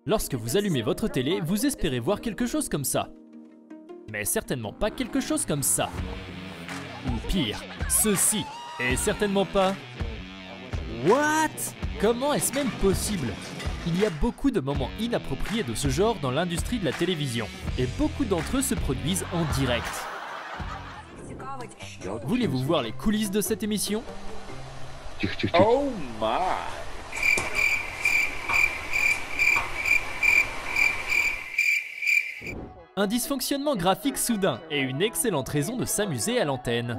Lorsque vous allumez votre télé, vous espérez voir quelque chose comme ça. Mais certainement pas quelque chose comme ça. Ou pire, ceci. Et certainement pas... What? Comment est-ce même possible? Il y a beaucoup de moments inappropriés de ce genre dans l'industrie de la télévision. Et beaucoup d'entre eux se produisent en direct. Voulez-vous voir les coulisses de cette émission? Oh my! Un dysfonctionnement graphique soudain et une excellente raison de s'amuser à l'antenne.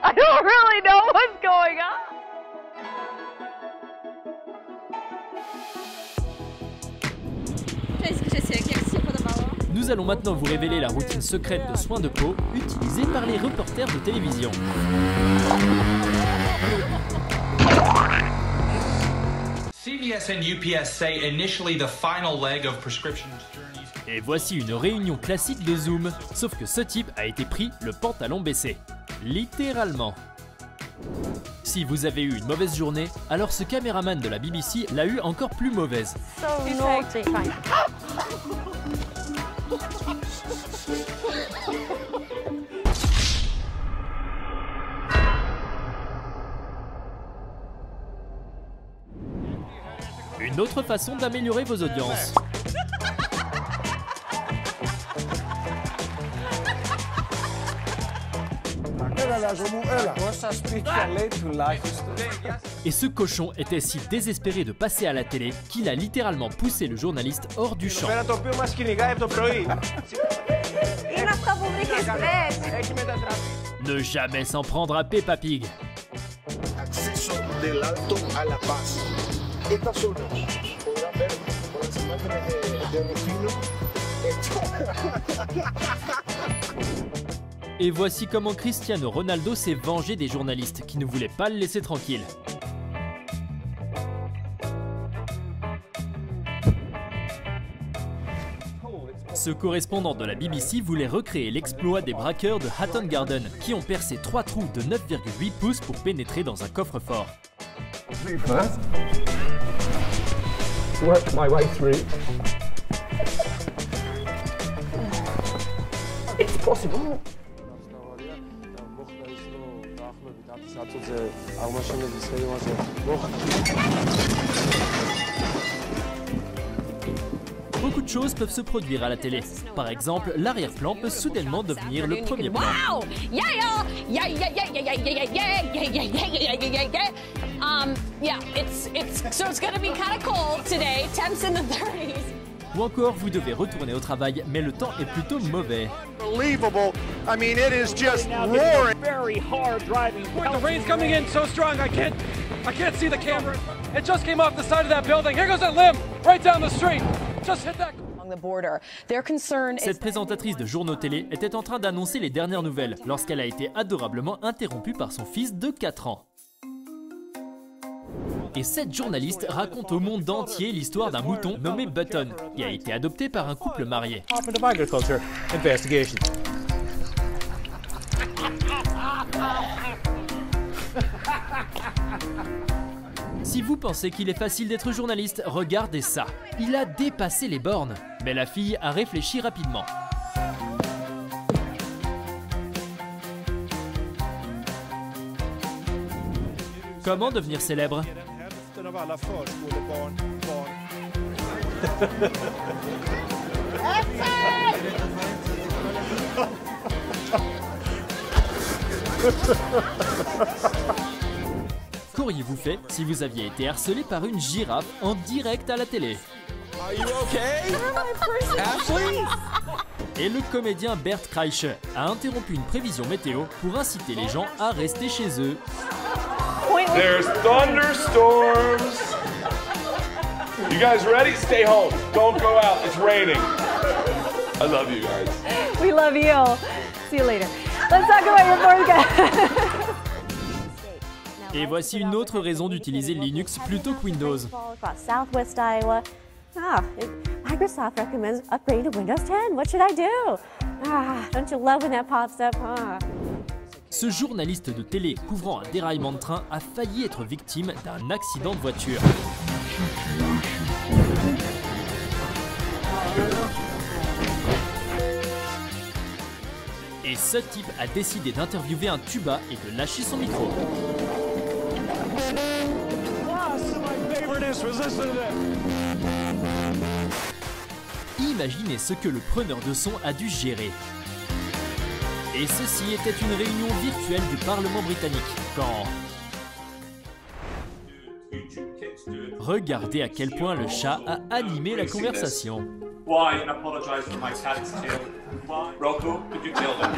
I don't really know what's going on. Nous allons maintenant vous révéler la routine secrète de soins de peau utilisée par les reporters de télévision. CVS and UPS say initially the final leg of prescription journeys. Et voici une réunion classique de Zoom, sauf que ce type a été pris le pantalon baissé. Littéralement. Si vous avez eu une mauvaise journée, alors ce caméraman de la BBC l'a eu encore plus mauvaise. So naughty. Fine. Une autre façon d'améliorer vos audiences. Et ce cochon était si désespéré de passer à la télé qu'il a littéralement poussé le journaliste hors du champ. Ne jamais s'en prendre à Peppa Pig. Acceso del Alto a La Paz. Estas zonas podrán ver por las imágenes de Rufino. Et voici comment Cristiano Ronaldo s'est vengé des journalistes qui ne voulaient pas le laisser tranquille. Ce correspondant de la BBC voulait recréer l'exploit des braqueurs de Hatton Garden qui ont percé 3 trous de 9,8 pouces pour pénétrer dans un coffre-fort. Work my way through. It's possible. Beaucoup de choses peuvent se produire à la télé. Par exemple, l'arrière-plan peut soudainement devenir le premier plan. Wow! Yeah, yeah, yeah, yeah, yeah, yeah, yeah, yeah, yeah, yeah, yeah, yeah, yeah. Yeah, it's gonna be kind of cold today. Temps in the 30s. Ou encore, vous devez retourner au travail, mais le temps est plutôt mauvais. Unbelievable. I mean, it is just roaring. Very hard driving. The rain's coming in so strong I can't see the camera. It just came off the side of that building. Here goes that limb right down the street. Just hit that. Cette présentatrice de journaux télé était en train d'annoncer les dernières nouvelles lorsqu'elle a été adorablement interrompue par son fils de 4 ans. Et cette journaliste raconte au monde entier l'histoire d'un mouton nommé Button, qui a été adopté par un couple marié. Si vous pensez qu'il est facile d'être journaliste, regardez ça. Il a dépassé les bornes. Mais la fille a réfléchi rapidement. Comment devenir célèbre? Qu'auriez-vous fait si vous aviez été harcelé par une girafe en direct à la télé? Are you okay? Ashley? Et le comédien Bert Kreischer a interrompu une prévision météo pour inciter les gens à rester chez eux. There's thunderstorms. You guys ready? Stay home. Don't go out. It's raining. I love you guys. We love you. See you later. Let's talk about your forecast. Et voici une autre raison d'utiliser Linux plutôt que Windows. Southwest Iowa. Microsoft recommends upgrading to Windows 10. What should I do? Don't you love when that pops up, huh? Ce journaliste de télé couvrant un déraillement de train a failli être victime d'un accident de voiture. Et ce type a décidé d'interviewer un tuba et de lâcher son micro. Imaginez ce que le preneur de son a dû gérer. Et ceci était une réunion virtuelle du Parlement britannique, quand... Regardez à quel point le chat a animé la conversation. Why apologize for my cat's tail? Why? Rocco, could you tell them?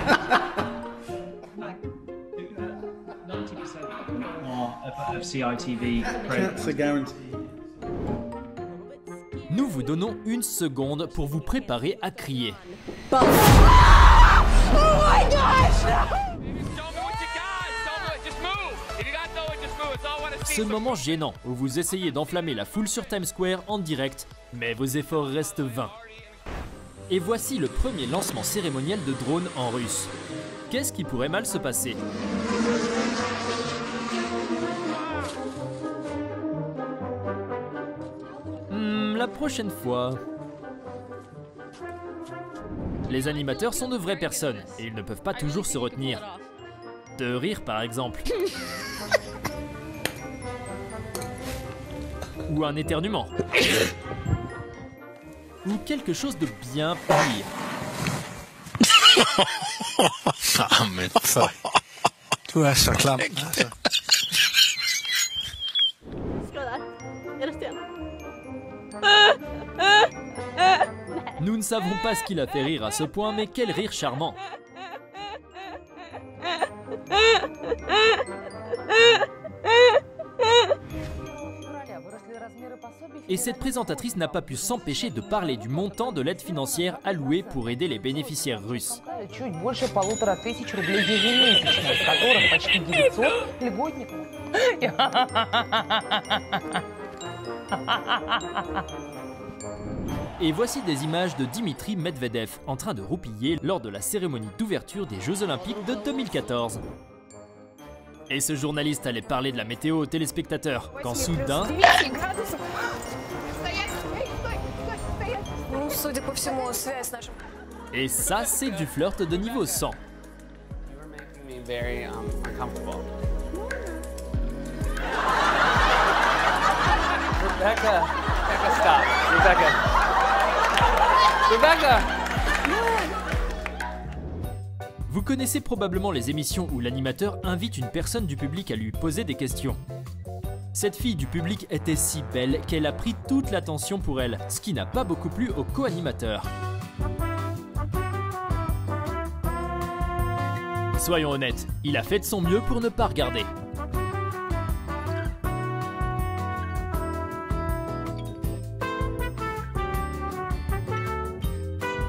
90% of CITV. That's a guarantee. Nous vous donnons une seconde pour vous préparer à crier. Oh my gosh! Ce moment gênant où vous essayez d'enflammer la foule sur Times Square en direct, mais vos efforts restent vains. Et voici le premier lancement cérémoniel de drone en russe. Qu'est-ce qui pourrait mal se passer? La prochaine fois... Les animateurs sont de vraies personnes et ils ne peuvent pas toujours se retenir. De rire par exemple. Ou un éternuement. Ou quelque chose de bien pire. Ah men för... Du är så klam alltså. Nous ne savons pas ce qui l'a fait rire à ce point, mais quel rire charmant. Et cette présentatrice n'a pas pu s'empêcher de parler du montant de l'aide financière allouée pour aider les bénéficiaires russes. Et voici des images de Dimitri Medvedev en train de roupiller lors de la cérémonie d'ouverture des Jeux Olympiques de 2014. Et ce journaliste allait parler de la météo aux téléspectateurs, quand soudain... Et ça, c'est du flirt de niveau 100. Rebecca, stop. Rebecca! Vous connaissez probablement les émissions où l'animateur invite une personne du public à lui poser des questions. Cette fille du public était si belle qu'elle a pris toute l'attention pour elle, ce qui n'a pas beaucoup plu au co-animateur. Soyons honnêtes, il a fait de son mieux pour ne pas regarder.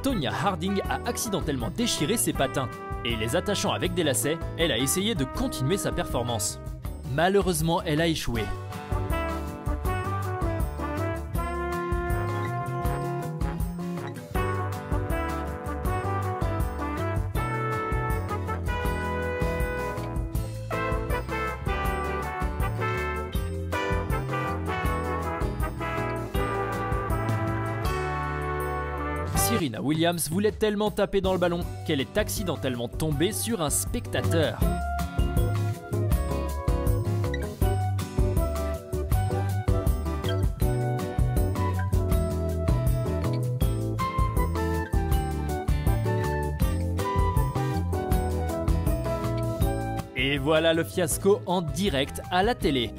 Tonya Harding a accidentellement déchiré ses patins, et les attachant avec des lacets, elle a essayé de continuer sa performance. Malheureusement, elle a échoué. Serena Williams voulait tellement taper dans le ballon qu'elle est accidentellement tombée sur un spectateur. Et voilà le fiasco en direct à la télé.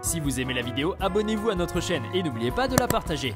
Si vous aimez la vidéo, abonnez-vous à notre chaîne et n'oubliez pas de la partager.